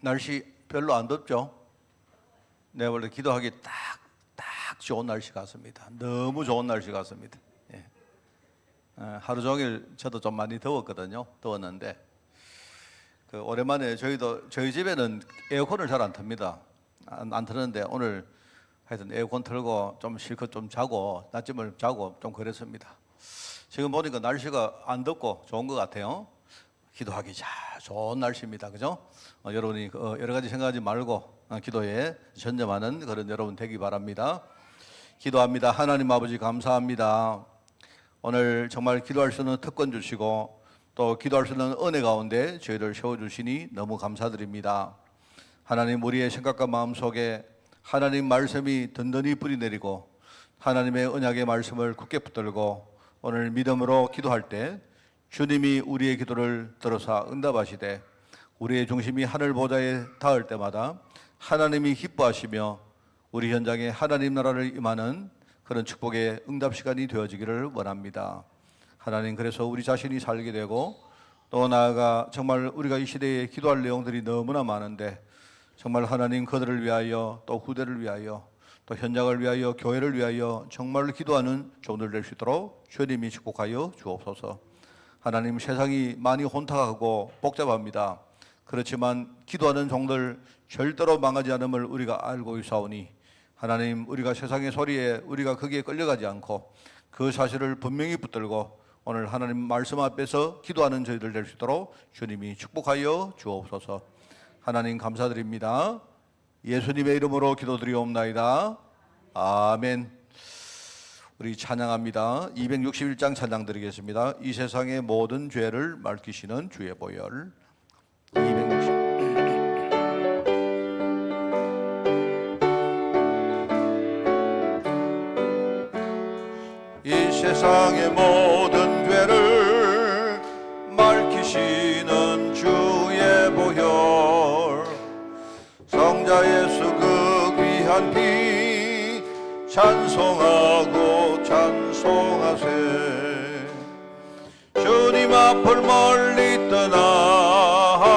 날씨 별로 안 덥죠? 네, 원래 기도하기 딱 좋은 날씨 같습니다. 너무 좋은 날씨 같습니다. 예. 하루 종일 저도 좀 많이 더웠거든요. 더웠는데 오랜만에 저희 집에는 에어컨을 잘 안 탑니다. 안 틀는데 오늘 하여튼 에어컨 틀고 좀 실컷 좀 자고 낮잠을 자고 좀 그랬습니다. 지금 보니까 날씨가 안 덥고 좋은 것 같아요. 기도하기 좋은 날씨입니다. 그죠? 여러분이 여러 가지 생각하지 말고 기도에 전념하는 그런 여러분 되기 바랍니다. 기도합니다. 하나님 아버지 감사합니다. 오늘 정말 기도할 수 있는 특권 주시고 또 기도할 수 있는 은혜 가운데 저희를 세워주시니 너무 감사드립니다. 하나님, 우리의 생각과 마음 속에 하나님 말씀이 든든히 뿌리내리고 하나님의 언약의 말씀을 굳게 붙들고 오늘 믿음으로 기도할 때 주님이 우리의 기도를 들어서 응답하시되 우리의 중심이 하늘 보좌에 닿을 때마다 하나님이 기뻐하시며 우리 현장에 하나님 나라를 임하는 그런 축복의 응답 시간이 되어지기를 원합니다. 하나님, 그래서 우리 자신이 살게 되고 또 나아가 정말 우리가 이 시대에 기도할 내용들이 너무나 많은데 정말 하나님 그들을 위하여 또 후대를 위하여 또 현장을 위하여 교회를 위하여 정말 기도하는 종들 될 수 있도록 주님이 축복하여 주옵소서. 하나님, 세상이 많이 혼탁하고 복잡합니다. 그렇지만 기도하는 종들 절대로 망하지 않음을 우리가 알고 있사오니 하나님, 우리가 세상의 소리에 우리가 거기에 끌려가지 않고 그 사실을 분명히 붙들고 오늘 하나님 말씀 앞에서 기도하는 저희들 될 수 있도록 주님이 축복하여 주옵소서. 하나님 감사드립니다. 예수님의 이름으로 기도드리옵나이다. 아멘. 우리 찬양합니다. 261장 찬양 드리겠습니다. 이 세상의 모든 죄를 맑히시는 주의 보혈. 260. 이 세상의 모든 죄를 맑히시는 주의 보혈. 성자 예수 그 귀한 피 찬송하고 찬송하세. 주님 앞을 멀리 떠나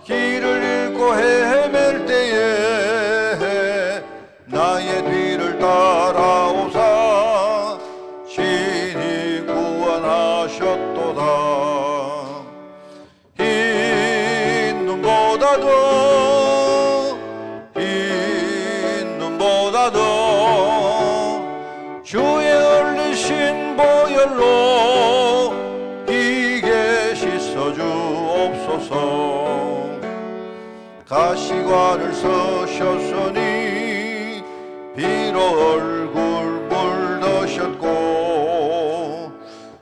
길을 잃고 헤맬 때에 나의 뒤를 따라오사 친히 구원하셨도다. 흰 눈보다도 주의 흘리신 보혈로 이게 씻어 주옵소서. 가시관을 쓰셨으니 비로 얼굴 물드셨고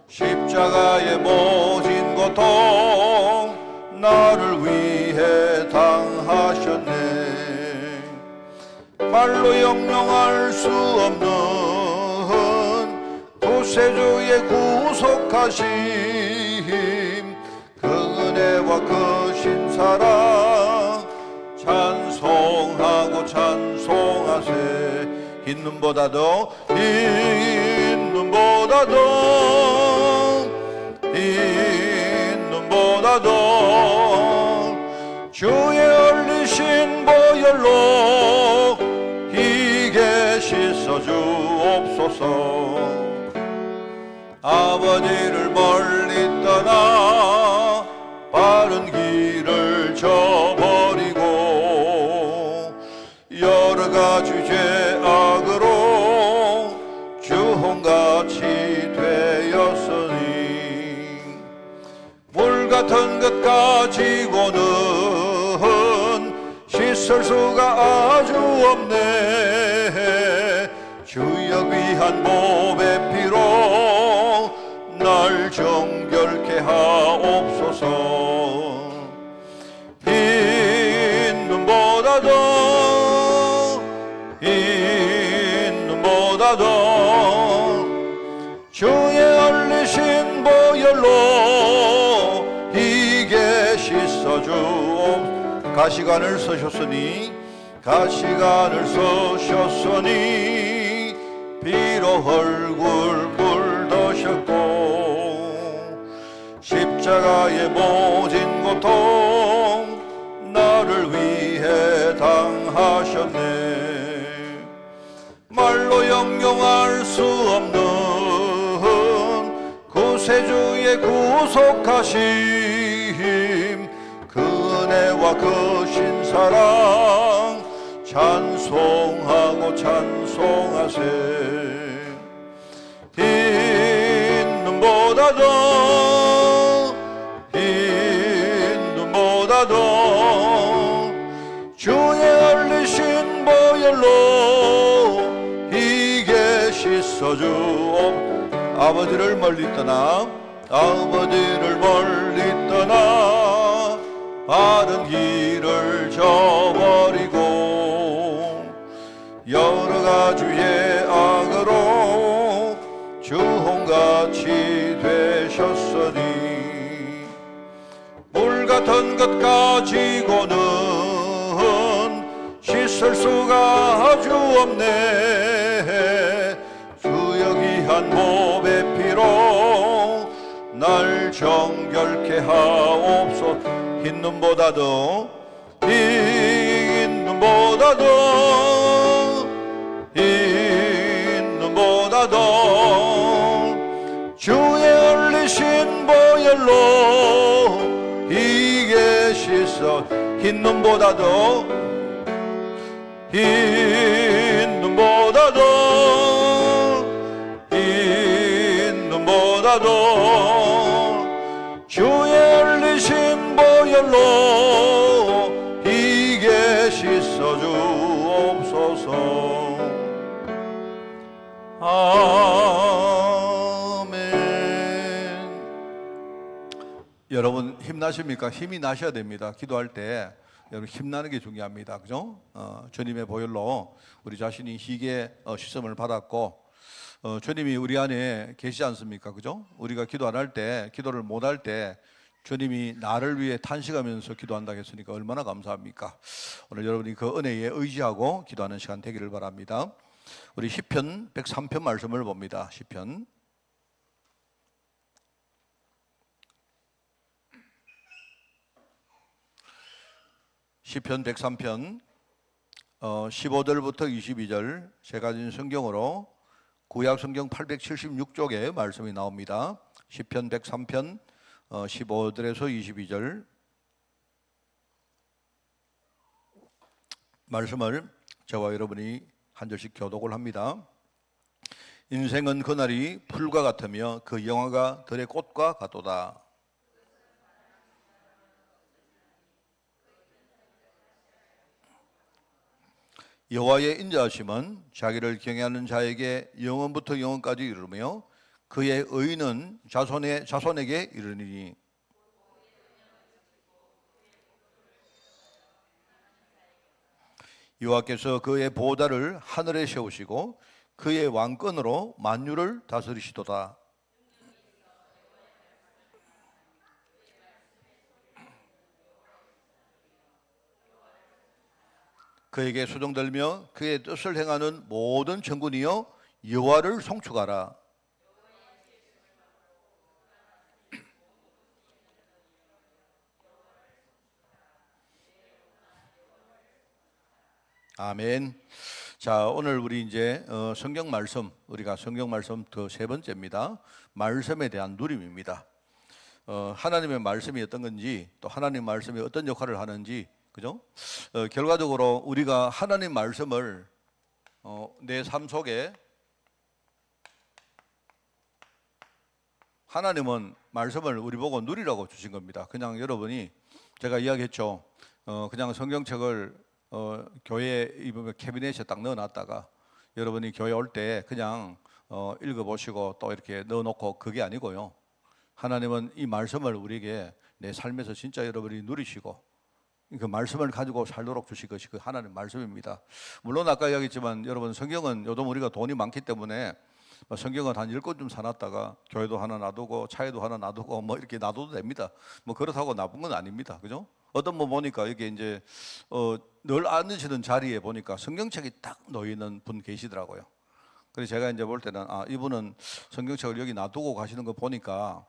십자가에 모진 고통 나를 위해 당하셨네. 말로 형용할 수 없는 구세주의 구속하심 그 은혜와 그 신사랑 찬송하고 찬송하세. 흰 눈보다도 주의 흘리신 보혈로 이게 씻어 주옵소서. 아버지를 멀리 떠나 바른 길을 저버리고 여러 가지 죄악으로 주홍같이 되었으니 물 같은 것 가지고는 씻을 수가 아주 없네. 주여 귀한 몸의 피로 날 정결케 하옵소서. 흰 눈보다도 주의 흘리신 보혈로 이게 씻어 주옵소서. 가시관을 쓰셨으니 비로 얼굴 물드셨고 십자가에 모진 고통 나를 우리의 구속하심 그 은혜와 그 신사랑 찬송하고 찬송하세. 흰 눈보다도 주의 흘리신 보혈로 이게 씻어주옵. 아버지를 멀리 떠나 바른 길을 저버리고 여러 가지의 악으로 주홍같이 되셨으니 물 같은 것 가지고는 씻을 수가 아주 없네. 주여 귀한 몸의 피로 날 정결케 하옵소서. 흰 눈보다도 주의 흘리신 보혈로 이게 씻어. 흰 눈보다도 주의 흘리신 보혈로 이게 씻어 주옵소서. 아멘. 여러분 힘나십니까? 힘이 나셔야 됩니다. 기도할 때 여러분 힘나는 게 중요합니다. 그죠? 주님의 보혈로 우리 자신이 희게 씻음을 받았고 주님이 우리 안에 계시지 않습니까? 그죠? 우리가 기도 안 할 때, 기도를 못 할 때 주님이 나를 위해 탄식하면서 기도한다고 했으니까 얼마나 감사합니까? 오늘 여러분이 그 은혜에 의지하고 기도하는 시간 되기를 바랍니다. 우리 시편 103편 말씀을 봅니다. 시편 103편 15절부터 22절 제가 가진 성경으로 구약 성경 876쪽에 말씀이 나옵니다. 시편 103편 15절에서 22절 말씀을 저와 여러분이 한 절씩 교독을 합니다. 인생은 그날이 풀과 같으며 그 영화가 들의 꽃과 같도다. 여호와의 인자하심은 자기를 경외하는 자에게 영원부터 영원까지 이르며 그의 의는 자손에게 이르니니 여호와께서 그의 보좌를 하늘에 세우시고 그의 왕권으로 만유를 다스리시도다. 그에게 수종들며 그의 뜻을 행하는 모든 천군이여 여호와를 송축하라. 아멘. 자, 오늘 우리 이제 성경 말씀, 우리가 성경 말씀 더 세 번째입니다. 말씀에 대한 누림입니다. 하나님의 말씀이 어떤 건지, 또 하나님 말씀이 어떤 역할을 하는지, 그죠? 결과적으로 우리가 하나님 말씀을 내 삶 속에 하나님은 말씀을 우리 보고 누리라고 주신 겁니다. 그냥 여러분이 제가 이야기했죠. 그냥 성경책을 교회 캐비넷에 딱 넣어놨다가 여러분이 교회 올 때 그냥 읽어보시고 또 이렇게 넣어놓고 그게 아니고요. 하나님은 이 말씀을 우리에게 내 삶에서 진짜 여러분이 누리시고 그 말씀을 가지고 살도록 주신 것이 그 하나님 말씀입니다. 물론 아까 이야기했지만 여러분 성경은 요즘 우리가 돈이 많기 때문에 성경은 한 10권 좀 사놨다가 교회도 하나 놔두고 차에도 하나 놔두고 뭐 이렇게 놔둬도 됩니다. 뭐 그렇다고 나쁜 건 아닙니다. 그죠? 어떤 분 보니까 이게 이제 늘 앉으시는 자리에 보니까 성경책이 딱 놓이는 분 계시더라고요. 그래서 제가 이제 볼 때는 이분은 성경책을 여기 놔두고 가시는 거 보니까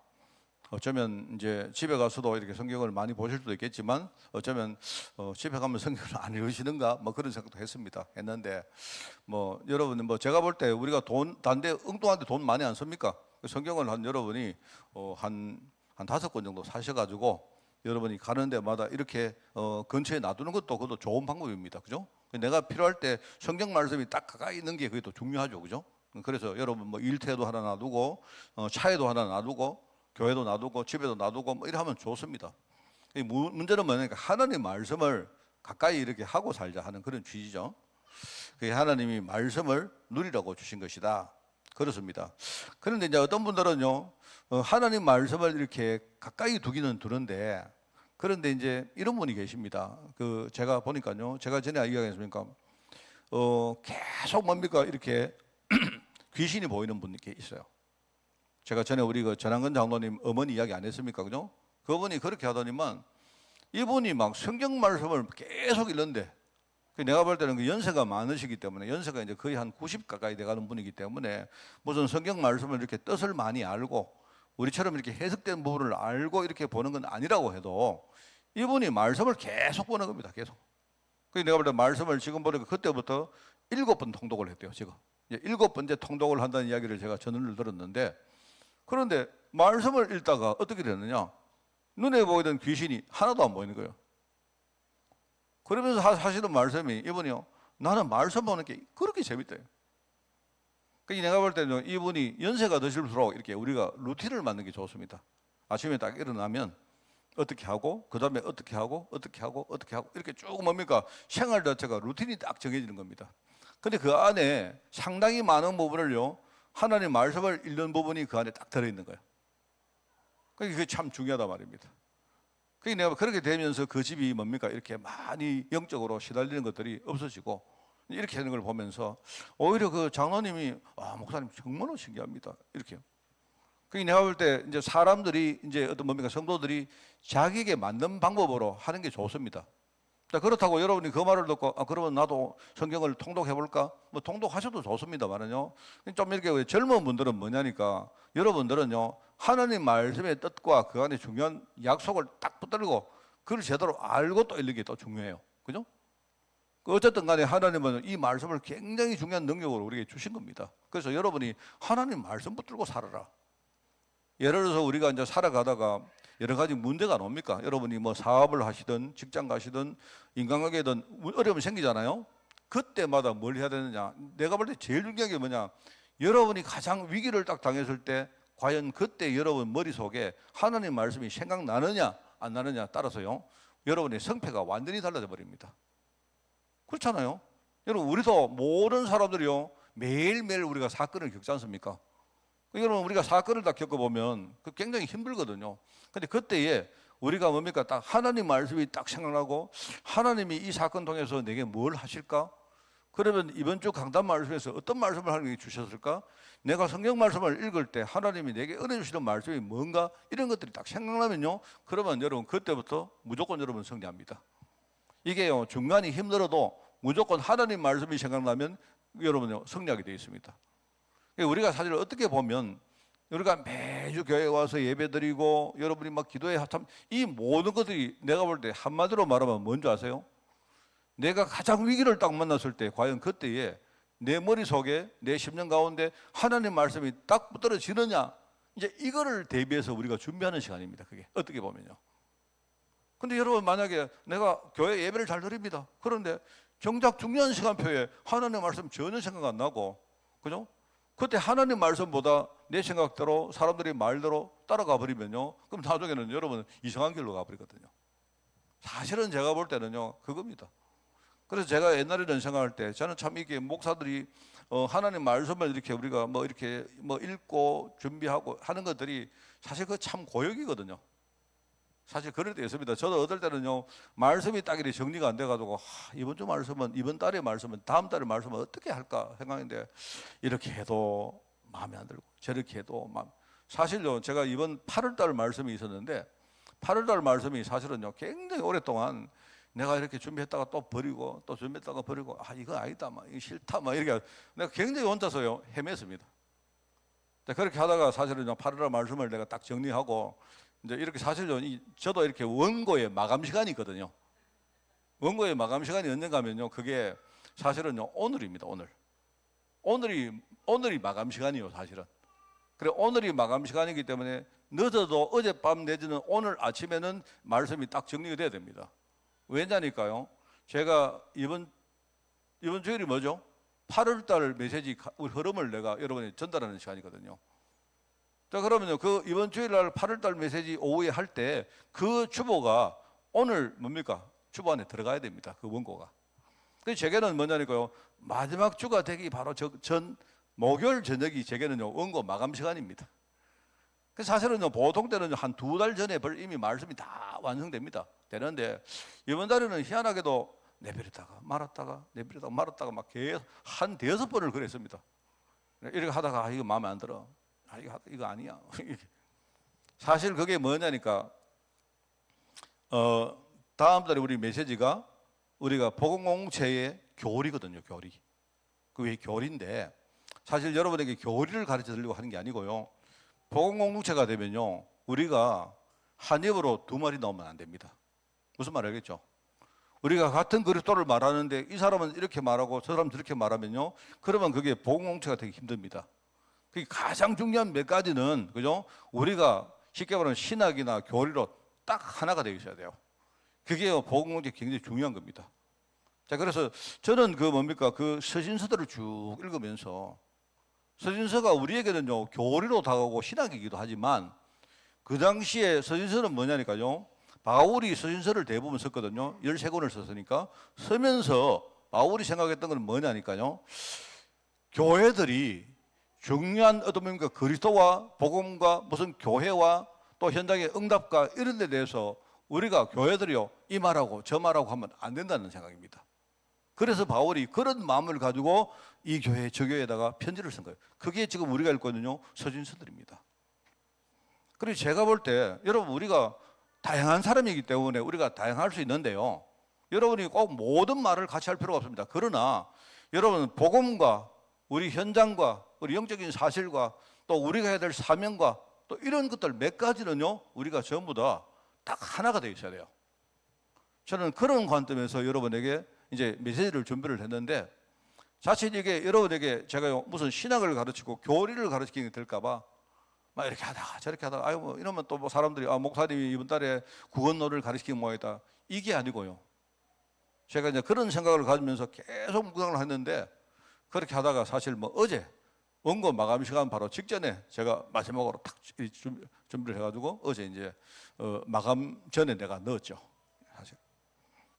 어쩌면 이제 집에 가서도 이렇게 성경을 많이 보실 수도 있겠지만 어쩌면 집에 가면 성경을 안 읽으시는가 뭐 그런 생각도 했는데 뭐 여러분 뭐 제가 볼 때 우리가 돈 단데 엉뚱한데 돈 많이 안 씁니까? 그 성경을 여러분이 한 5권 정도 사셔가지고 여러분이 가는 데마다 이렇게 근처에 놔두는 것도 그것도 좋은 방법입니다. 그죠? 내가 필요할 때 성경 말씀이 딱 가까이 있는 게 그게 또 중요하죠. 그죠? 그래서 여러분 뭐 일터에도 하나 놔두고 차에도 하나 놔두고 교회도 놔두고 집에도 놔두고 뭐 이래 하면 좋습니다. 문제는 뭐냐면 하나님 말씀을 가까이 이렇게 하고 살자 하는 그런 취지죠. 그게 하나님이 말씀을 누리라고 주신 것이다. 그렇습니다. 그런데 이제 어떤 분들은요, 하나님 말씀을 이렇게 가까이 두기는 두는데, 그런데 이제 이런 분이 계십니다. 제가 보니까요, 제가 전에 이야기했습니까? 계속 뭡니까? 이렇게 귀신이 보이는 분이 있어요. 제가 전에 우리 전한근 장로님 어머니 이야기 안 했습니까? 그죠? 그분이 그렇게 하더니만 이분이 막 성경 말씀을 계속 읽는데 내가 볼 때는 그 연세가 많으시기 때문에 연세가 이제 거의 한 90 가까이 돼가는 분이기 때문에 무슨 성경 말씀을 이렇게 뜻을 많이 알고 우리처럼 이렇게 해석된 부분을 알고 이렇게 보는 건 아니라고 해도 이분이 말씀을 계속 보는 겁니다. 계속. 그래서 내가 볼 때 말씀을 지금 보니까 그때부터 7번 통독을 했대요. 지금 이제 7번째 통독을 한다는 이야기를 제가 전을 들었는데 그런데 말씀을 읽다가 어떻게 되느냐? 눈에 보이던 귀신이 하나도 안 보이는 거예요. 그러면서 하시는 말씀이 이분이요. 나는 말씀 보는 게 그렇게 재밌대요. 그러니까 내가 볼 때는 이분이 연세가 드실수록 이렇게 우리가 루틴을 만드는 게 좋습니다. 아침에 딱 일어나면 어떻게 하고 그 다음에 어떻게 하고 어떻게 하고 어떻게 하고 이렇게 쭉 뭡니까? 생활 자체가 루틴이 딱 정해지는 겁니다. 근데 그 안에 상당히 많은 부분을요. 하나님 말씀을 읽는 부분이 그 안에 딱 들어있는 거예요. 그게 참 중요하단 말입니다. 그러니까 내가 그렇게 되면서 그 집이 뭡니까? 이렇게 많이 영적으로 시달리는 것들이 없어지고 이렇게 하는 걸 보면서 오히려 그 장로님이 목사님 정말로 신기합니다. 이렇게요. 그러니까 내가 볼 때 이제 사람들이 이제 어떤 뭡니까? 성도들이 자기에게 맞는 방법으로 하는 게 좋습니다. 그렇다고 여러분이 그 말을 듣고 그러면 나도 성경을 통독해 볼까? 뭐 통독하셔도 좋습니다만은요. 좀 이렇게 젊은 분들은 뭐냐니까 여러분들은요 하나님 말씀의 뜻과 그 안에 중요한 약속을 딱 붙들고 그걸 제대로 알고 또 읽는 게 또 중요해요. 그죠? 어쨌든 간에 하나님은 이 말씀을 굉장히 중요한 능력으로 우리에게 주신 겁니다. 그래서 여러분이 하나님 말씀 붙들고 살아라. 예를 들어서 우리가 이제 살아가다가 여러 가지 문제가 나옵니까? 여러분이 뭐 사업을 하시든 직장 가시든 인간관계든 어려움이 생기잖아요. 그때마다 뭘 해야 되느냐? 내가 볼 때 제일 중요한 게 뭐냐? 여러분이 가장 위기를 딱 당했을 때 과연 그때 여러분 머릿속에 하나님 말씀이 생각나느냐 안 나느냐 따라서요. 여러분의 성패가 완전히 달라져 버립니다. 그렇잖아요. 여러분 우리도 모든 사람들이요. 매일매일 우리가 사건을 겪지 않습니까? 여러분 우리가 사건을 다 겪어보면 굉장히 힘들거든요. 근데 그때에 우리가 뭡니까? 딱 하나님 말씀이 딱 생각나고 하나님이 이 사건 통해서 내게 뭘 하실까? 그러면 이번 주 강단 말씀에서 어떤 말씀을 하나님이 주셨을까? 내가 성경 말씀을 읽을 때 하나님이 내게 은혜 주시는 말씀이 뭔가? 이런 것들이 딱 생각나면요. 그러면 여러분 그때부터 무조건 여러분 승리합니다. 이게요. 중간이 힘들어도 무조건 하나님 말씀이 생각나면 여러분요. 승리하게 되어 있습니다. 우리가 사실 어떻게 보면 우리가 매주 교회에 와서 예배드리고 여러분이 막 기도에 참 이 모든 것들이 내가 볼 때 한마디로 말하면 뭔지 아세요? 내가 가장 위기를 딱 만났을 때 과연 그때에 내 머릿속에 내 심령 가운데 하나님 말씀이 딱 붙들어지느냐 이제 이거를 대비해서 우리가 준비하는 시간입니다. 그게 어떻게 보면요. 근데 여러분 만약에 내가 교회 예배를 잘 드립니다. 그런데 정작 중요한 시간표에 하나님 말씀 전혀 생각 안 나고 그죠? 그때 하나님 말씀보다 내 생각대로 사람들이 말대로 따라가 버리면요. 그럼 나중에는 여러분 이상한 길로 가버리거든요. 사실은 제가 볼 때는요. 그겁니다. 그래서 제가 옛날에는 생각할 때 저는 참 이게 목사들이 하나님 말씀을 이렇게 우리가 뭐 이렇게 뭐 읽고 준비하고 하는 것들이 사실 그 참 고역이거든요. 사실 그럴 때 있습니다. 저도 어떨 때는요, 말씀이 딱 이렇게 정리가 안 돼가지고, 이번 주 말씀은, 이번 달의 말씀은, 다음 달의 말씀은 어떻게 할까 생각했는데, 이렇게 해도 마음에 안 들고, 저렇게 해도 사실요, 제가 이번 8월 달 말씀이 있었는데, 8월 달 말씀이 사실은요, 굉장히 오랫동안 내가 이렇게 준비했다가 또 버리고, 또 준비했다가 버리고, 이거 아니다, 이거 싫다, 이렇게 내가 굉장히 혼자서요, 헤맸습니다. 그렇게 하다가 사실은 8월 달 말씀을 내가 딱 정리하고, 이제 이렇게 사실요, 저도 이렇게 원고의 마감 시간이 있거든요. 원고의 마감 시간이 언젠가 하면요, 그게 사실은요, 오늘입니다, 오늘. 오늘이 마감 시간이에요, 사실은. 그래 오늘이 마감 시간이기 때문에 늦어도 어젯밤 내지는 오늘 아침에는 말씀이 딱 정리가 돼야 됩니다. 왜냐니까요. 제가 이번 주일이 뭐죠? 8월달 메시지 우리 흐름을 내가 여러분이 전달하는 시간이거든요. 자 그러면요 그 이번 주일날 8월달 메시지 오후에 할 때 그 주보가 오늘 뭡니까? 주보 안에 들어가야 됩니다. 그 원고가. 그래서 제게는 뭐냐니까요. 마지막 주가 되기 바로 전 목요일 저녁이 제게는요 원고 마감 시간입니다. 그래서 사실은요 보통 때는 한 2달 전에 이미 말씀이 다 완성됩니다. 되는데 이번 달에는 희한하게도 내버렸다가 말았다가 내버렸다가 말았다가 막 계속 한 5번을 그랬습니다. 이렇게 하다가 이거 마음에 안 들어. 이거 아니야. 사실 그게 뭐냐니까 다음 달에 우리 메시지가 우리가 복음공동체의 교리거든요. 교리. 그게 교리인데 사실 여러분에게 교리를 가르쳐 드리려고 하는 게 아니고요. 복음공동체가 되면요 우리가 한 입으로 두 말이 나오면 안 됩니다. 무슨 말 알겠죠? 우리가 같은 그리스도를 말하는데 이 사람은 이렇게 말하고 저 사람은 저렇게 말하면요 그러면 그게 복음공동체가 되기 힘듭니다. 그게 가장 중요한 몇 가지는 그죠? 우리가 쉽게 말하면 신학이나 교리로 딱 하나가 되어 있어야 돼요. 그게 복음공동체 굉장히 중요한 겁니다. 자 그래서 저는 그 서신서들을 쭉 읽으면서 서신서가 우리에게는요 교리로 다가오고 신학이기도 하지만 그 당시에 서신서는 뭐냐니까요. 바울이 서신서를 대부분 썼거든요. 13권을 썼으니까 쓰면서 바울이 생각했던 건 뭐냐니까요. 교회들이 중요한 어떤 뭡니까 그리스도와 복음과 무슨 교회와 또 현장의 응답과 이런 데 대해서 우리가 교회들이요 이 말하고 저 말하고 하면 안 된다는 생각입니다. 그래서 바울이 그런 마음을 가지고 이 교회 저 교회에다가 편지를 쓴 거예요. 그게 지금 우리가 읽거든요 서신서들입니다. 그래서 제가 볼 때 여러분 우리가 다양한 사람이기 때문에 우리가 다양할 수 있는데요. 여러분이 꼭 모든 말을 같이 할 필요가 없습니다. 그러나 여러분 복음과 우리 현장과 우리 영적인 사실과 또 우리가 해야 될 사명과 또 이런 것들 몇 가지는요 우리가 전부 다 딱 하나가 되어 있어야 돼요. 저는 그런 관점에서 여러분에게 이제 메시지를 준비를 했는데 자칫 이게 여러분에게 제가 무슨 신학을 가르치고 교리를 가르치게 될까봐 막 이렇게 하다가 저렇게 하다가 아유 뭐 이러면 또 뭐 사람들이 목사님이 이번 달에 구원론을 가르치는 모양이다 이게 아니고요. 제가 이제 그런 생각을 가지면서 계속 묵상을 했는데 그렇게 하다가 사실 뭐 어제 원고 마감 시간 바로 직전에 제가 마지막으로 딱 준비를 해가지고 어제 이제 마감 전에 내가 넣었죠. 사실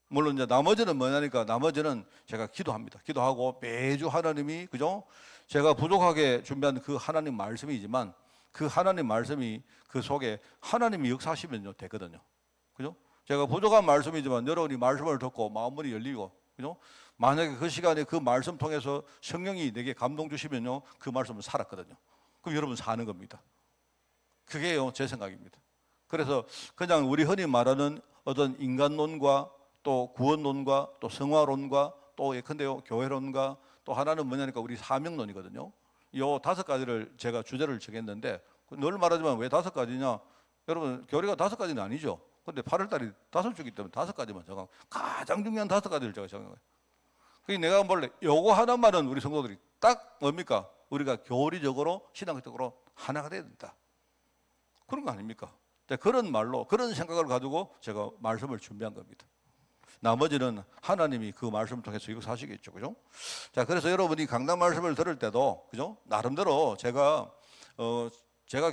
물론 이제 나머지는 뭐냐니까 나머지는 제가 기도합니다. 기도하고 매주 하나님이 그죠? 제가 부족하게 준비한 그 하나님 말씀이지만 그 하나님 말씀이 그 속에 하나님이 역사하시면요 되거든요. 그죠? 제가 부족한 말씀이지만 여러분이 말씀을 듣고 마음문이 열리고 그죠? 만약에 그 시간에 그 말씀 통해서 성령이 내게 감동 주시면요 그 말씀은 살았거든요. 그럼 여러분 사는 겁니다. 그게요 제 생각입니다. 그래서 그냥 우리 흔히 말하는 어떤 인간론과 또 구원론과 또 성화론과 또 예컨대요 교회론과 또 하나는 뭐냐니까 우리 사명론이거든요. 요 5가지를 제가 주제를 정했는데 늘 말하지만 왜 5가지냐? 여러분 교리가 5가지는 아니죠. 근데 8월달이 5주기 때문에 5가지만 정하고 가장 중요한 5가지를 제가 정한 거예요. 그래서 내가 원래 요거 하나만은 우리 성도들이 딱 뭡니까? 우리가 교리적으로 신앙적으로 하나가 돼야 된다. 그런 거 아닙니까? 그런 말로 그런 생각을 가지고 제가 말씀을 준비한 겁니다. 나머지는 하나님이 그 말씀을 통해서 이거 사시겠죠, 그죠? 자, 그래서 여러분이 강단 말씀을 들을 때도, 그죠? 나름대로 제가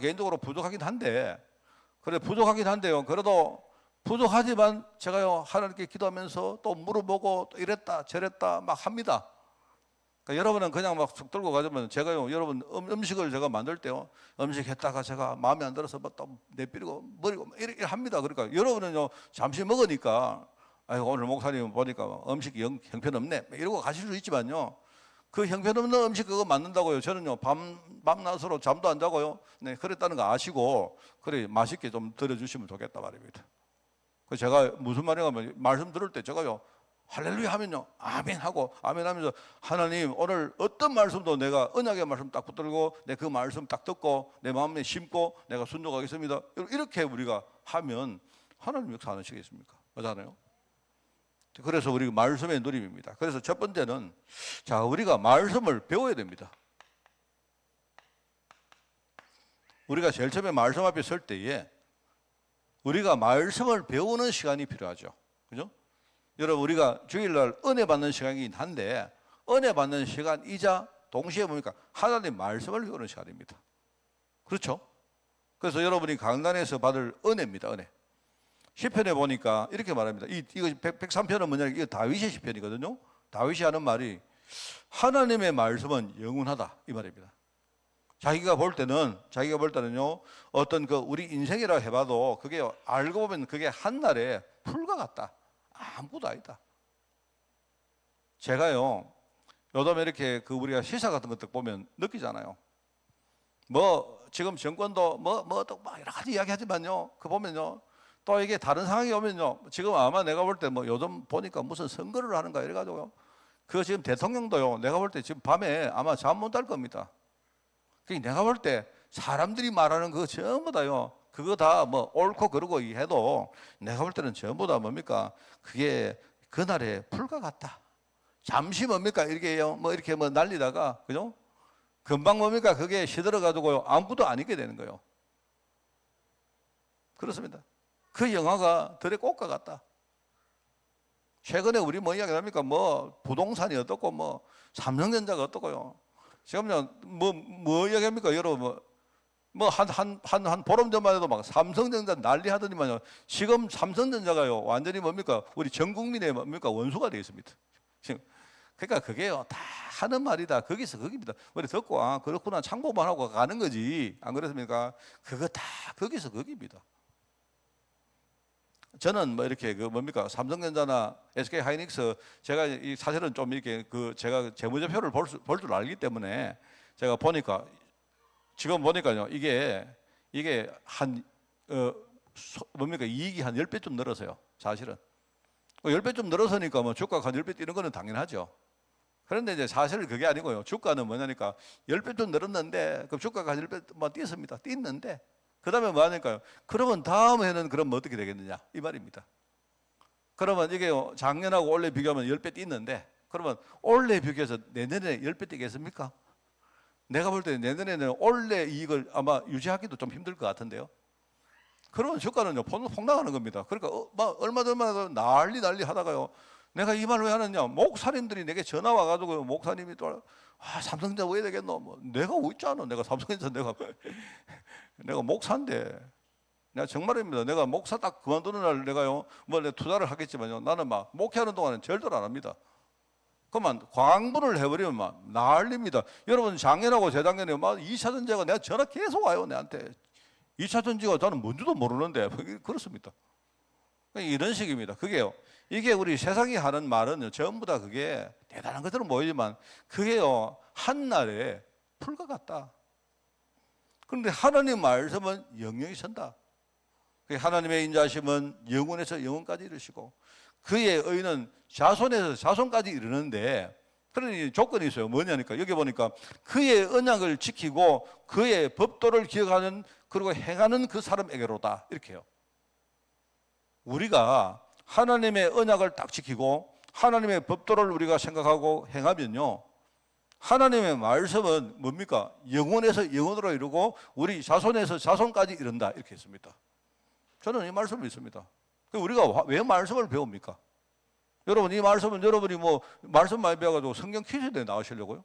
개인적으로 부족하긴 한데, 부족하긴 한데요. 그래도 부족하지만 제가요 하나님께 기도하면서 또 물어보고 또 이랬다 저랬다 막 합니다. 그러니까 여러분은 그냥 막 쑥 들고 가자면 제가요 여러분 음식을 제가 만들 때요 음식 했다가 제가 마음에 안 들어서 또 내버리고 버리고 이렇게 합니다. 그러니까 여러분은요 잠시 먹으니까 아이고 오늘 목사님 보니까 음식이 형편없네 이러고 가실 수 있지만요 그 형편없는 음식 그거 만든다고요 저는요 밤낮으로 잠도 안 자고요 네 그랬다는 거 아시고 그래 맛있게 좀 들어주시면 좋겠다 말입니다. 그 제가 무슨 말이냐면 말씀 들을 때 제가요 할렐루야 하면요 아멘 하고 아멘 하면서 하나님 오늘 어떤 말씀도 내가 언약의 말씀 딱 붙들고 내 그 말씀 딱 듣고 내 마음에 심고 내가 순종하겠습니다. 이렇게 우리가 하면 하나님 역사 안 하시겠습니까? 그렇잖아요. 그래서 우리 말씀의 누림입니다. 그래서 첫 번째는 자 우리가 말씀을 배워야 됩니다. 우리가 제일 처음에 말씀 앞에 설 때에 우리가 말씀을 배우는 시간이 필요하죠. 그죠? 여러분, 우리가 주일날 은혜 받는 시간이긴 한데 은혜 받는 시간이자 동시에 뭡니까? 하나님 말씀을 배우는 시간입니다. 그렇죠? 그래서 여러분이 강단에서 받을 은혜입니다. 은혜. 시편에 보니까 이렇게 말합니다. 이거 103편은 뭐냐? 이거 다윗의 시편이거든요. 다윗이 하는 말이 하나님의 말씀은 영원하다 이 말입니다. 자기가 볼 때는요, 어떤 그 우리 인생이라 해봐도 그게 알고 보면 그게 한날에 풀과 같다. 아무것도 아니다. 제가요, 요즘에 이렇게 그 우리가 시사 같은 것들 보면 느끼잖아요. 뭐 지금 정권도 또 막 여러 가지 이야기하지만요, 그 보면요, 또 이게 다른 상황이 오면요, 지금 아마 내가 볼 때 뭐 요즘 보니까 무슨 선거를 하는가 이래가지고요, 그 지금 대통령도요, 내가 볼 때 지금 밤에 아마 잠 못 잘 겁니다. 내가 볼 때 사람들이 말하는 그거 전부 다요, 그거 다 뭐 옳고 그러고 해도 내가 볼 때는 전부 다 뭡니까? 그게 그날의 풀과 같다. 잠시 뭡니까? 이렇게요, 뭐 이렇게 뭐 날리다가, 그죠? 금방 뭡니까? 그게 시들어가지고요, 아무것도 안 있게 되는 거예요. 그렇습니다. 그 영화가 들의 꽃과 같다. 최근에 우리 뭐 이야기 합니까? 뭐 부동산이 어떻고 뭐 삼성전자가 어떻고요. 지금요 뭐 이야기합니까? 여러분 한 보름 전만 해도 막 삼성전자 난리 하더니만요. 지금 삼성전자가요 완전히 뭡니까? 우리 전 국민의 뭡니까? 원수가 되어 있습니다. 지금 그러니까 그게요 다 하는 말이다. 거기서 거기입니다. 우리 듣고 아 그렇구나 참고만 하고 가는 거지. 안 그렇습니까? 그거 다 거기서 거기입니다. 저는 뭐 이렇게 그 뭡니까 삼성전자나 SK 하이닉스 제가 이 사실은 좀 이렇게 그 제가 재무제표를 볼 줄 알기 때문에 제가 보니까 지금 보니까요 이게 한 뭡니까 이익이 한 10배쯤 늘어서요. 사실은 10배쯤 늘어서니까 뭐 주가가 한 10배 뛰는 거는 당연하죠. 그런데 이제 사실 그게 아니고요. 주가는 뭐냐니까 10배쯤 늘었는데 그 주가가 한 10배 뭐 뛰었습니다. 뛰었는데 그 다음에 뭐 하니까요? 그러면 다음 해는 그럼 어떻게 되겠느냐? 이 말입니다. 그러면 이게 작년하고 올해 비교하면 10배 뛰는데 그러면 올해 비교해서 내년에 10배 뛰겠습니까? 내가 볼 때 내년에는 올해 이익을 아마 유지하기도 좀 힘들 것 같은데요. 그러면 주가는요, 폭락하는 겁니다. 그러니까 막 얼마나 난리 하다가요. 내가 이 말을 왜 하느냐? 목사님들이 내게 전화 와가지고 목사님이 또 삼성전자 왜 되겠노? 뭐 내가 왜 있잖아. 내가 삼성전자 내가 목사인데, 내가 정말입니다. 내가 목사 딱 그만두는 날 내가요, 뭐 내 투자를 하겠지만요, 나는 막 목회하는 동안은 절대로 안 합니다. 그러면 광분을 해버리면 막 난립니다. 여러분 작년하고 재작년에 막 2차 전지가 내가 전화 계속 와요 내한테. 2차 전지가 저는 뭔지도 모르는데 그렇습니다. 이런 식입니다. 그게요. 이게 우리 세상이 하는 말은 전부 다 그게 대단한 것처럼 보이지만 그게요 한날에 풀과 같다. 그런데 하나님 말씀은 영영이 선다. 하나님의 인자하심은 영원에서 영원까지 이르시고 그의 의는 자손에서 자손까지 이르는데 그러니 조건이 있어요. 뭐냐니까 여기 보니까 그의 언약을 지키고 그의 법도를 기억하는 그리고 행하는 그 사람에게로다 이렇게요. 우리가 하나님의 언약을 딱 지키고 하나님의 법도를 우리가 생각하고 행하면요 하나님의 말씀은 뭡니까? 영원에서 영원으로 이루고 우리 자손에서 자손까지 이른다 이렇게 했습니다. 저는 이 말씀을 믿습니다. 우리가 왜 말씀을 배웁니까? 여러분 이 말씀은 여러분이 뭐 말씀 많이 배워가지고 성경 퀴즈에 나오시려고요?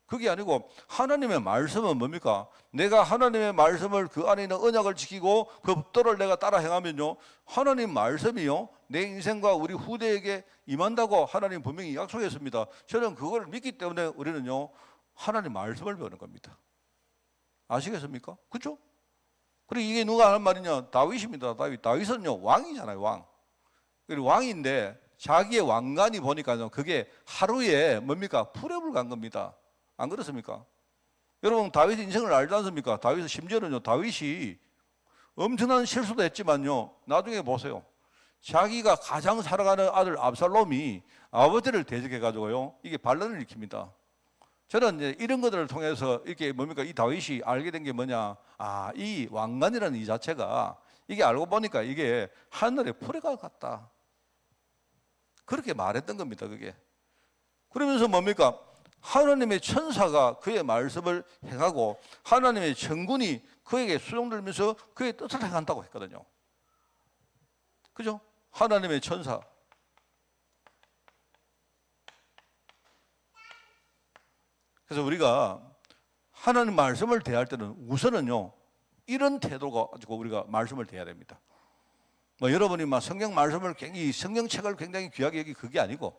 그게 아니고 하나님의 말씀은 뭡니까? 내가 하나님의 말씀을 그 안에 있는 언약을 지키고 그 법도를 내가 따라 행하면요 하나님 말씀이요 내 인생과 우리 후대에게 임한다고 하나님 분명히 약속했습니다. 저는 그걸 믿기 때문에 우리는요 하나님 말씀을 배우는 겁니다. 아시겠습니까? 그렇죠? 그리고 이게 누가 하는 말이냐? 다윗입니다. 다윗은요 왕이잖아요. 왕. 그리고 왕인데 자기의 왕관이 보니까요 그게 하루에 뭡니까? 풀에 불과한 겁니다. 안 그렇습니까? 여러분 다윗 인생을 알지 않습니까? 다윗은 심지어는요 다윗이 엄청난 실수도 했지만요 나중에 보세요. 자기가 가장 사랑하는 아들 압살롬이 아버지를 대적해 가지고요 이게 반란을 일으킵니다. 저는 이제 이런 것들을 통해서 이렇게 뭡니까 이 다윗이 알게 된 게 뭐냐? 아, 이 왕관이라는 이 자체가 이게 알고 보니까 이게 하늘의 풀과 같다. 그렇게 말했던 겁니다. 그게. 그러면서 뭡니까? 하나님의 천사가 그의 말씀을 행하고 하나님의 천군이 그에게 수종들면서 그의 뜻을 행한다고 했거든요. 그죠? 하나님의 천사. 그래서 우리가 하나님 말씀을 대할 때는 우선은요, 이런 태도가 가지고 우리가 말씀을 대해야 됩니다. 뭐 여러분이 막 성경 말씀을 굉장히, 성경책을 굉장히 귀하게 여기 그게 아니고요.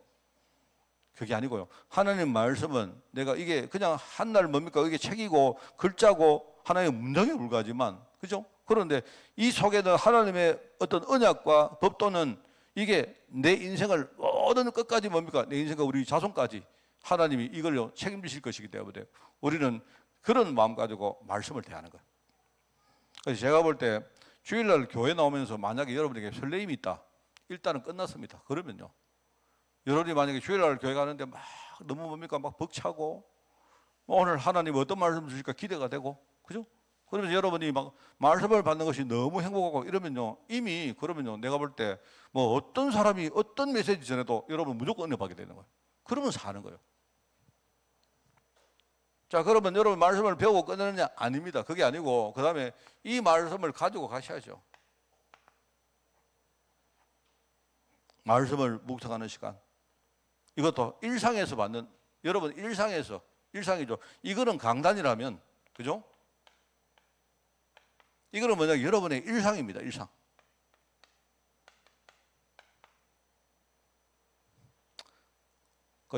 하나님 말씀은 내가 이게 그냥 한날 뭡니까? 이게 책이고 글자고 하나의 문장에 불과하지만, 그죠? 그런데 이 속에는 하나님의 어떤 언약과 법도는 이게 내 인생을 모든 끝까지 뭡니까? 내 인생과 우리 자손까지 하나님이 이걸로 책임지실 것이기 때문에 우리는 그런 마음 가지고 말씀을 대하는 거예요. 그래서 제가 볼 때 주일날 교회 나오면서 만약에 여러분에게 설레임이 있다, 일단은 끝났습니다. 그러면요, 여러분이 만약에 주일날 교회 가는데 막 너무 뭡니까? 막 벅차고 오늘 하나님 어떤 말씀 주실까 기대가 되고, 그죠? 그러면 여러분이 막 말씀을 받는 것이 너무 행복하고 이러면요, 이미 그러면요, 내가 볼 때 뭐 어떤 사람이 어떤 메시지 전해도 여러분 무조건 은혜 받게 되는 거예요. 그러면 사는 거예요. 자, 그러면 여러분 말씀을 배우고 끝내느냐? 아닙니다. 그게 아니고 그 다음에 이 말씀을 가지고 가셔야죠. 말씀을 묵상하는 시간. 이것도 일상에서 받는, 여러분 일상이죠. 이거는 강단이라면, 그죠? 이거는 뭐냐? 여러분의 일상입니다. 일상.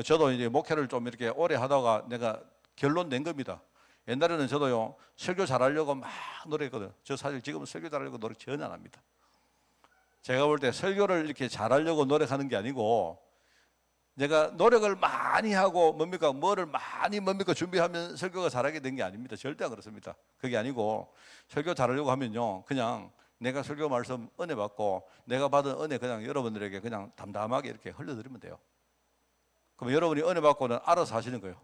저도 이제 목회를 좀 이렇게 오래 하다가 내가 결론 낸 겁니다. 옛날에는 저도요, 설교 잘하려고 막 노력했거든요. 저 사실 지금은 설교 잘하려고 노력 전혀 안 합니다. 제가 볼 때 설교를 이렇게 잘하려고 노력하는 게 아니고, 내가 노력을 많이 하고 뭐를 많이 준비하면 설교가 잘하게 된 게 아닙니다. 절대 안 그렇습니다. 그게 아니고, 설교 잘하려고 하면요, 그냥 내가 설교 말씀 은혜 받고 내가 받은 은혜 그냥 여러분들에게 그냥 담담하게 이렇게 흘려드리면 돼요. 그럼 여러분이 은혜 받고는 알아서 하시는 거예요.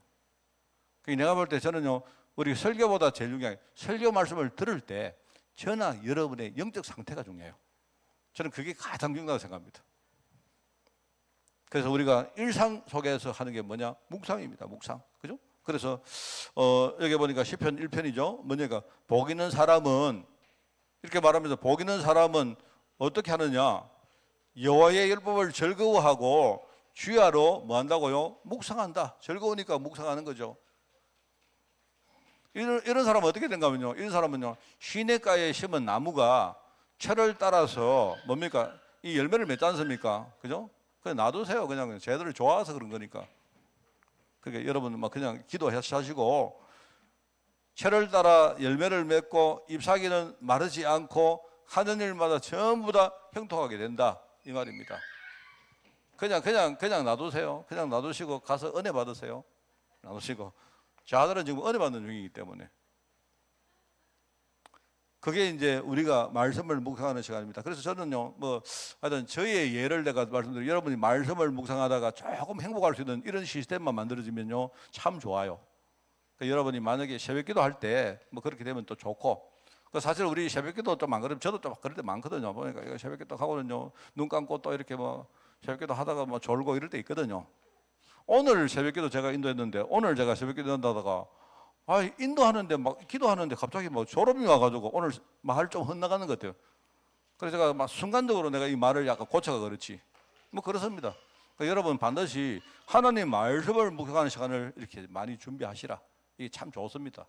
내가 볼 때 저는요, 우리 설교보다 제일 중요한 게 설교 말씀을 들을 때 저나 여러분의 영적 상태가 중요해요. 저는 그게 가장 중요하다고 생각합니다. 그래서 우리가 일상 속에서 하는 게 뭐냐? 묵상입니다. 묵상. 그죠? 그래서 여기 보니까 시편 1편이죠. 뭐냐가 복 있는 사람은, 이렇게 말하면서 복 있는 사람은 어떻게 하느냐? 여호와의 율법을 즐거워하고 주야로 뭐 한다고요? 묵상한다. 즐거우니까 묵상하는 거죠. 이런 사람은 어떻게 된가 하면요, 이런 사람은요, 시냇가에 심은 나무가 철을 따라서 뭡니까? 이 열매를 맺지 않습니까? 그죠? 그냥 놔두세요. 그냥 쟤들을 좋아해서 그런 거니까. 그러니까 여러분 막 그냥 기도하시고, 철을 따라 열매를 맺고 잎사귀는 마르지 않고 하는 일마다 전부 다 형통하게 된다, 이 말입니다. 그냥 놔두세요. 그냥 놔두시고 가서 은혜 받으세요. 놔두시고. 자들은 지금 은혜 받는 중이기 때문에. 그게 이제 우리가 말씀을 묵상하는 시간입니다. 그래서 저는요, 하여튼 저의 예를 내가 말씀드리면, 여러분이 말씀을 묵상하다가 조금 행복할 수 있는 이런 시스템만 만들어지면요, 참 좋아요. 그러니까 여러분이 만약에 새벽기도 할 때 그렇게 되면 또 좋고, 사실 우리 새벽기도 좀 안 그러면 저도 좀 그럴 때 많거든요. 보니까 이거 새벽기도 하고는요, 눈 감고 또 이렇게 새벽기도 하다가 졸고 이럴 때 있거든요. 오늘 새벽기도 제가 인도했는데, 오늘 제가 새벽기도 한다다가 인도하는데 기도하는데 갑자기 졸음이 와가지고 오늘 말 좀 헛나가는 것 같아요. 그래서 제가 순간적으로 내가 이 말을 약간 고쳐가 그렇지. 그렇습니다. 그러니까 여러분 반드시 하나님 말씀을 묵상하는 시간을 이렇게 많이 준비하시라. 이게 참 좋습니다.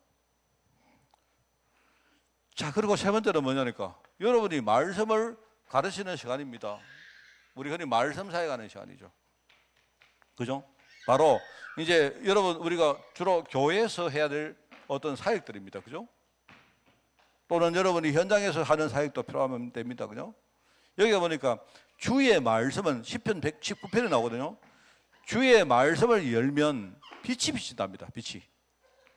자, 그리고 세 번째는 뭐냐니까, 여러분이 말씀을 가르치는 시간입니다. 우리 흔히 말씀 사역하는 시간이죠. 그죠? 바로 이제 여러분 우리가 주로 교회에서 해야 될 어떤 사역들입니다. 그죠? 또는 여러분이 현장에서 하는 사역도 필요하면 됩니다. 그죠? 여기 보니까 주의 말씀은 시편 119편에 나오거든요. 주의 말씀을 열면 빛이 비친답니다. 빛이.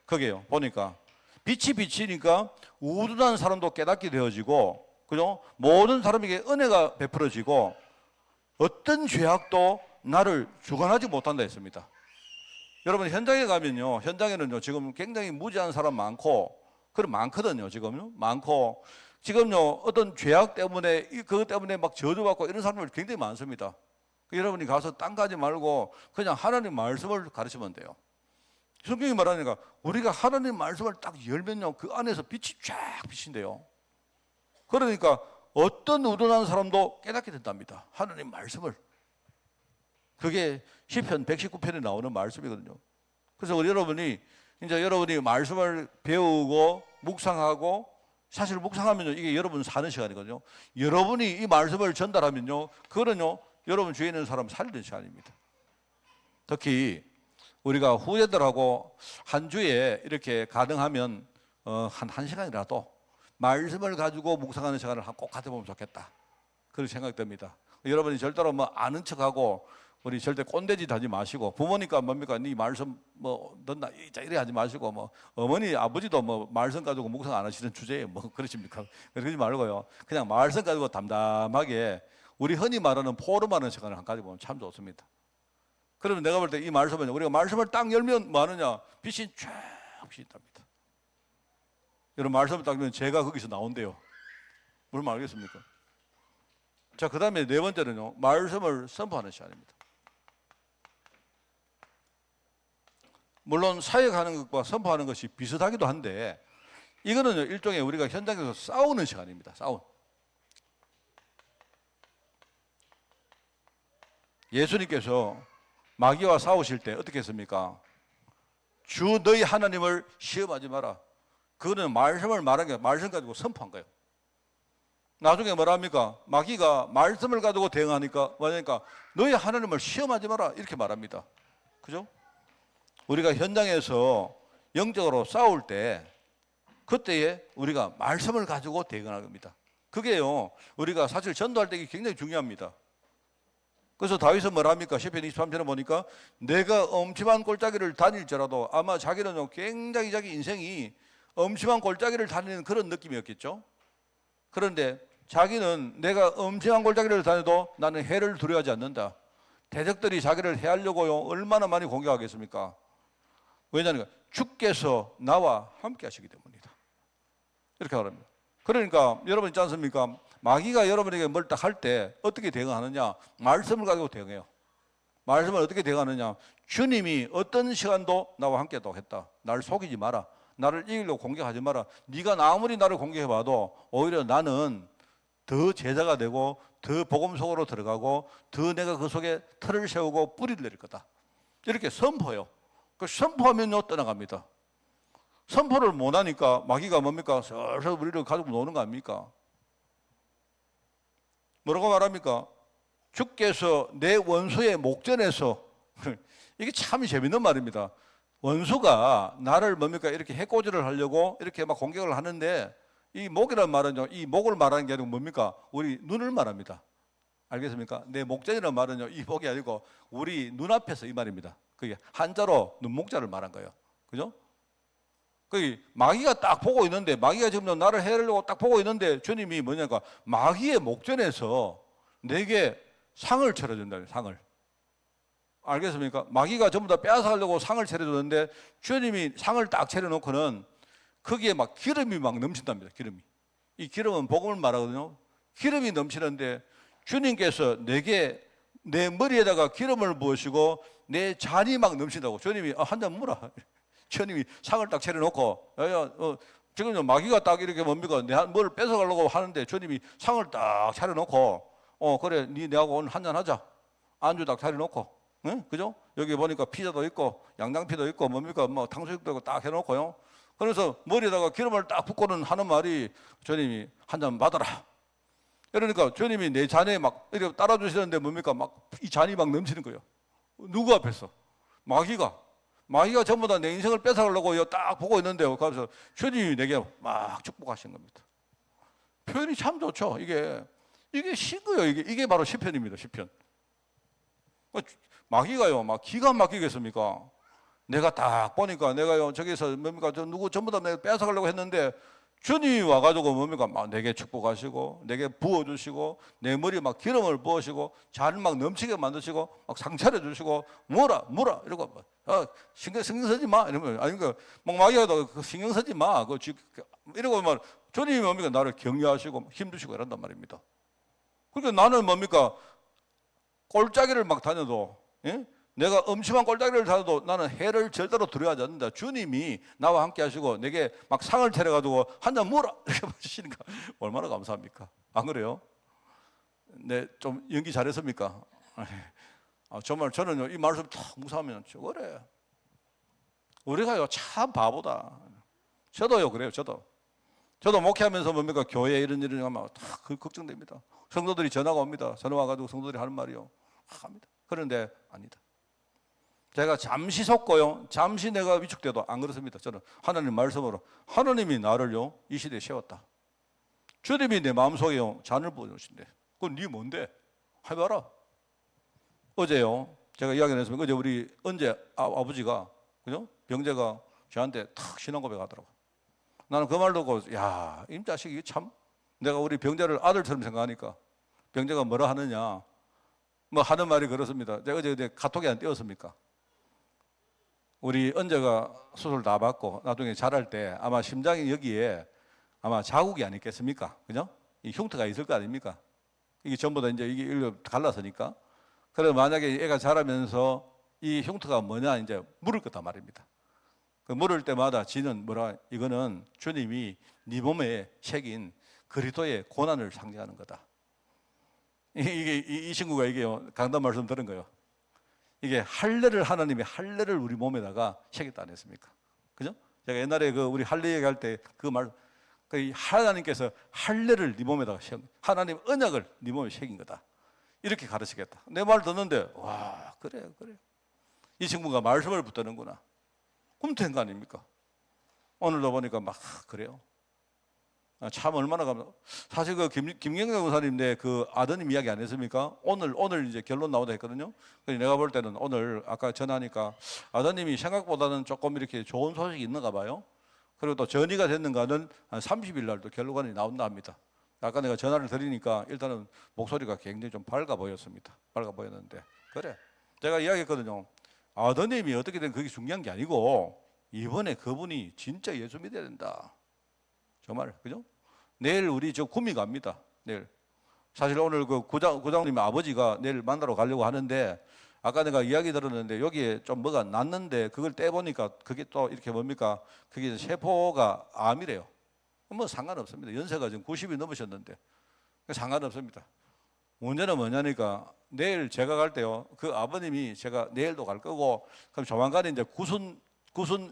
그게요. 보니까 빛이 비치니까 우둔한 사람도 깨닫게 되어지고, 그죠? 모든 사람에게 은혜가 베풀어지고 어떤 죄악도 나를 주관하지 못한다 했습니다. 여러분 현장에 가면요, 현장에는요 지금 굉장히 무지한 사람 많고, 그럼 많거든요. 지금요 많고, 지금요 어떤 죄악 때문에 그것 때문에 저주받고 이런 사람들 굉장히 많습니다. 여러분이 가서 딴 가지 말고 그냥 하나님 말씀을 가르치면 돼요. 성경이 말하니까 우리가 하나님 말씀을 딱 열면요, 그 안에서 빛이 쫙 비친대요. 그러니까 어떤 우둔한 사람도 깨닫게 된답니다. 하나님 말씀을. 그게 시편 119편에 나오는 말씀이거든요. 그래서 우리 여러분이 이제 여러분이 말씀을 배우고 묵상하고, 사실 묵상하면요, 이게 여러분 사는 시간이거든요. 여러분이 이 말씀을 전달하면요, 그거는요, 여러분 주위에 있는 사람 살리는 시간입니다. 특히 우리가 후대들하고 한 주에 이렇게 가능하면 한 시간이라도 말씀을 가지고 묵상하는 시간을 꼭 가져보면 좋겠다, 그런 생각이 듭니다. 여러분이 절대로 뭐 아는 척하고 우리 절대 꼰대짓 하지 마시고, 부모니까 뭡니까, 네 말씀 뭐 듣나 이래 하지 마시고, 뭐 어머니 아버지도 뭐 말씀 가지고 묵상 안 하시는 주제에 뭐 그러십니까? 그러지 말고요, 그냥 말씀 가지고 담담하게 우리 흔히 말하는 포럼하는 시간을 한 가지 보면 참 좋습니다. 그러면 내가 볼 때 이 말씀은, 우리가 말씀을 딱 열면 뭐 하느냐, 빛이 쫙 비친답니다. 여러분, 말씀을 딱 열면 제가 거기서 나온대요. 무슨 말 알겠습니까? 자, 그 다음에 네 번째는요, 말씀을 선포하는 시간입니다. 물론 사역하는 것과 선포하는 것이 비슷하기도 한데, 이거는 일종의 우리가 현장에서 싸우는 시간입니다. 싸움. 예수님께서 마귀와 싸우실 때 어떻게 했습니까? 주 너희 하나님을 시험하지 마라. 그거는 말씀을 말한 게, 말씀 가지고 선포한 거예요. 나중에 뭐라 합니까? 마귀가 말씀을 가지고 대응하니까 뭐냐니까, 너희 하나님을 시험하지 마라, 이렇게 말합니다. 그죠? 우리가 현장에서 영적으로 싸울 때, 그때에 우리가 말씀을 가지고 대응하는 겁니다. 그게요, 우리가 사실 전도할 때 굉장히 중요합니다. 그래서 다윗은 뭐라 합니까? 시편 23편에 보니까 내가 엄침한 골짜기를 다닐지라도, 아마 자기는 굉장히 자기 인생이 엄침한 골짜기를 다니는 그런 느낌이었겠죠. 그런데 자기는 내가 엄침한 골짜기를 다녀도 나는 해를 두려워하지 않는다. 대적들이 자기를 해하려고요, 얼마나 많이 공격하겠습니까? 왜냐하면 주께서 나와 함께 하시기 때문이다, 이렇게 말합니다. 그러니까 여러분 있지 않습니까? 마귀가 여러분에게 뭘 딱 할 때 어떻게 대응하느냐? 말씀을 가지고 대응해요. 말씀을 어떻게 대응하느냐? 주님이 어떤 시간도 나와 함께 했다. 나를 속이지 마라. 나를 이기려고 공격하지 마라. 네가 아무리 나를 공격해봐도 오히려 나는 더 제자가 되고 더 복음 속으로 들어가고 더 내가 그 속에 틀을 세우고 뿌리를 내릴 거다, 이렇게 선포해요. 그 선포하면요, 떠나갑니다. 선포를 못하니까 마귀가 뭡니까? 슬슬 우리를 가지고 노는 거 아닙니까? 뭐라고 말합니까? 주께서 내 원수의 목전에서 이게 참 재밌는 말입니다. 원수가 나를 뭡니까? 이렇게 해코지를 하려고 이렇게 막 공격을 하는데, 이 목이라는 말은요, 이 목을 말하는 게 아니고 뭡니까? 우리 눈을 말합니다. 알겠습니까? 내 목전이라는 말은요, 이 목이 아니고 우리 눈앞에서 이 말입니다. 그게 한자로 눈목자를 말한 거예요. 그죠? 그 마귀가 딱 보고 있는데, 마귀가 지금 나를 해하려고 딱 보고 있는데, 주님이 뭐냐니까 마귀의 목전에서 내게 상을 차려준다. 상을. 알겠습니까? 마귀가 전부 다 빼앗아가려고 상을 차려줬는데, 주님이 상을 딱 차려놓고는 거기에 막 기름이 막 넘친답니다. 기름이. 이 기름은 복음을 말하거든요. 기름이 넘치는데 주님께서 내게 내 머리에다가 기름을 부으시고 내 잔이 막 넘친다고. 주님이 한 잔 물어. 주님이 상을 딱 차려놓고, 지금 마귀가 딱 이렇게 뭡니까? 뭘 뺏어가려고 하는데 주님이 상을 딱 차려놓고, 그래, 내하고 오늘 한잔 하자. 안주 딱 차려놓고, 응? 그죠? 여기 보니까 피자도 있고 양장피도 있고 뭡니까? 뭐 탕수육도 있고 딱 해놓고요. 그래서 머리에다가 기름을 딱 붓고는 하는 말이, 주님이 한 잔 받아라. 그러니까 주님이 내 잔에 막 이렇게 따라주시는데 뭡니까? 막 이 잔이 막 넘치는 거예요. 누구 앞에서? 마귀가 전부 다 내 인생을 뺏어가려고 딱 보고 있는데요. 그래서 주님이 내게 막 축복하신 겁니다. 표현이 참 좋죠. 이게 시거예요. 이게 바로 시편입니다. 시편. 마귀가요, 막 기가 막히겠습니까? 내가 딱 보니까 내가요, 저기서 뭡니까? 누구 전부 다 내가 뺏어가려고 했는데 주님이 와가지고 뭡니까? 막 내게 축복하시고 내게 부어주시고 내 머리에 막 기름을 부으시고 잔을 막 넘치게 만드시고 막 상차려 주시고 뭐라 이러고 신경 쓰지 마 이러면, 아니 막 마귀가 신경 쓰지 마 이러고 말, 주님이 뭡니까? 나를 격려하시고 힘주시고 이런단 말입니다. 그러니까 나는 뭡니까? 골짜기를 막 다녀도, 예? 내가 엄침한 꼴다리를 달아도 나는 해를 절대로 두려워하지 않는다. 주님이 나와 함께 하시고 내게 막 상을 차려가지고 한 잔 먹어라 이렇게 마시니까 얼마나 감사합니까? 안 그래요? 네, 좀 연기 잘했습니까? 정말 저는요, 이 말씀 탁 묵상하면 그래. 우리가요, 참 바보다. 저도요, 그래요, 저도 목회하면서 뭡니까? 교회 이런 일을 하면 다 걱정됩니다. 성도들이 전화가 옵니다. 전화 와가지고 성도들이 하는 말이요. 합니다. 그런데 아니다. 제가 잠시 속고요, 잠시 내가 위축돼도 안 그렇습니다. 저는 하나님 말씀으로 하나님이 나를요, 이 시대에 세웠다. 주님이 내 마음속에요, 잔을 부어주신대. 그건 네 뭔데? 해봐라. 어제요, 제가 이야기를 했습니다. 어제 우리 언제 아버지가, 그죠? 병재가 저한테 탁 신앙 고백하더라고. 나는 그 말 듣고, 야, 이 자식이 참, 내가 우리 병재를 아들처럼 생각하니까, 병재가 뭐라 하느냐, 뭐 하는 말이 그렇습니다. 제가 어제 카톡에 안 띄웠습니까? 우리 언제가 수술 다 받고 나중에 자랄 때 아마 심장이 여기에 아마 자국이 아니겠습니까? 그죠? 이 흉터가 있을 거 아닙니까? 이게 전부 다 이제 이게 갈라서니까. 그래서 만약에 애가 자라면서 이 흉터가 뭐냐, 이제 물을 거다 말입니다. 그 물을 때마다 지는 뭐라, 이거는 주님이 네 몸에 새긴 그리스도의 고난을 상징하는 거다. 이 친구가 이게요, 강단 말씀 들은 거예요. 이게 할례를, 하나님이 할례를 우리 몸에다가 새겼다 안 했습니까? 그죠? 제가 옛날에 그 우리 할례 얘기할 때 그 말, 하나님께서 할례를 네 몸에다가 하나님 언약을 네 몸에 새긴 거다. 이렇게 가르치겠다. 내 말 듣는데, 와, 그래. 이 친구가 말씀을 붙드는구나. 꿈튼 거 아닙니까? 오늘도 보니까 막 그래요. 참 얼마나 사실 그 김경래 목사님 그 아드님 이야기 안 했습니까? 오늘 이제 결론 나오다 했거든요. 그래서 내가 볼 때는 오늘 아까 전화하니까 아드님이 생각보다는 조금 이렇게 좋은 소식이 있는가 봐요. 그리고 또 전이가 됐는가는 한 30일 날도 결론이 나온다 합니다. 아까 내가 전화를 드리니까 일단은 목소리가 굉장히 좀 밝아 보였습니다. 밝아 보였는데, 그래, 제가 이야기했거든요. 아드님이 어떻게 된 그게 중요한 게 아니고 이번에 그분이 진짜 예수 믿어야 된다. 정말, 그죠? 내일 우리 저 구미 갑니다. 내일. 사실 오늘 그 구장님 아버지가 내일 만나러 가려고 하는데, 아까 내가 이야기 들었는데 여기에 좀 뭐가 났는데 그걸 떼보니까 그게 또 이렇게 뭡니까? 그게 세포가 암이래요. 뭐 상관없습니다. 연세가 지금 90이 넘으셨는데 상관없습니다. 문제는 뭐냐니까 내일 제가 갈 때요, 그 아버님이 제가 내일도 갈 거고, 그럼 조만간에 이제 구순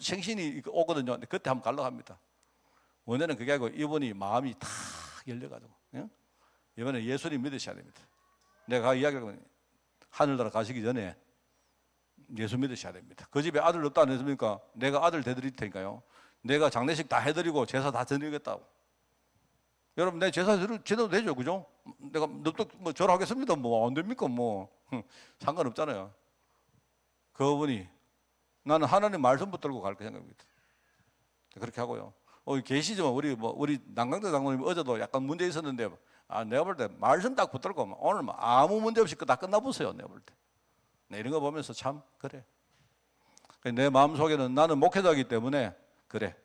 생신이 오거든요. 근데 그때 한번 가려고 합니다. 문제는 그게 아니고 이분이 마음이 다 열려가지고, 예? 이번에 예수님 믿으셔야 됩니다. 내가 이야기하면 하늘나라 가시기 전에 예수 믿으셔야 됩니다. 그 집에 아들 없다 안 했습니까? 내가 아들 대드릴 테니까요. 내가 장례식 다 해드리고 제사 다 드리겠다고. 여러분, 내 제사 드려도 되죠, 그죠? 내가 넙떡 뭐 절하겠습니다. 뭐 안 됩니까? 뭐 상관없잖아요. 그분이 나는 하나님 말씀 붙들고 갈 생각입니다. 그렇게 하고요. 계시지만 우리 남강대 장로님 어제도 약간 문제 있었는데, 내가 볼 때 말씀 딱 붙들고 오늘 뭐 아무 문제 없이 다 끝나보세요. 내가 볼 때. 이런 거 보면서 참 그래. 내 마음속에는 나는 목회자이기 때문에 그래.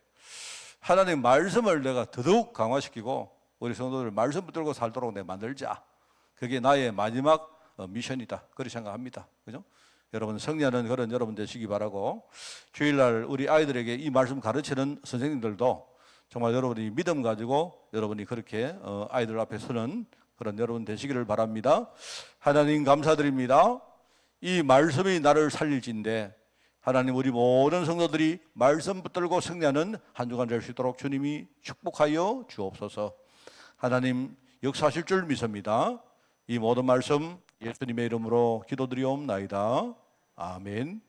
하나님 말씀을 내가 더더욱 강화시키고 우리 성도들 말씀 붙들고 살도록 내가 만들자. 그게 나의 마지막 미션이다. 그렇게 생각합니다. 그죠? 여러분 승리하는 그런 여러분 되시기 바라고, 주일날 우리 아이들에게 이 말씀 가르치는 선생님들도 정말 여러분이 믿음 가지고 여러분이 그렇게 아이들 앞에 서는 그런 여러분 되시기를 바랍니다. 하나님 감사드립니다. 이 말씀이 나를 살릴진데 하나님 우리 모든 성도들이 말씀 붙들고 승리하는 한 주간 될 수 있도록 주님이 축복하여 주옵소서. 하나님 역사하실 줄 믿습니다. 이 모든 말씀 예수님의 이름으로 기도드리옵나이다. 아멘.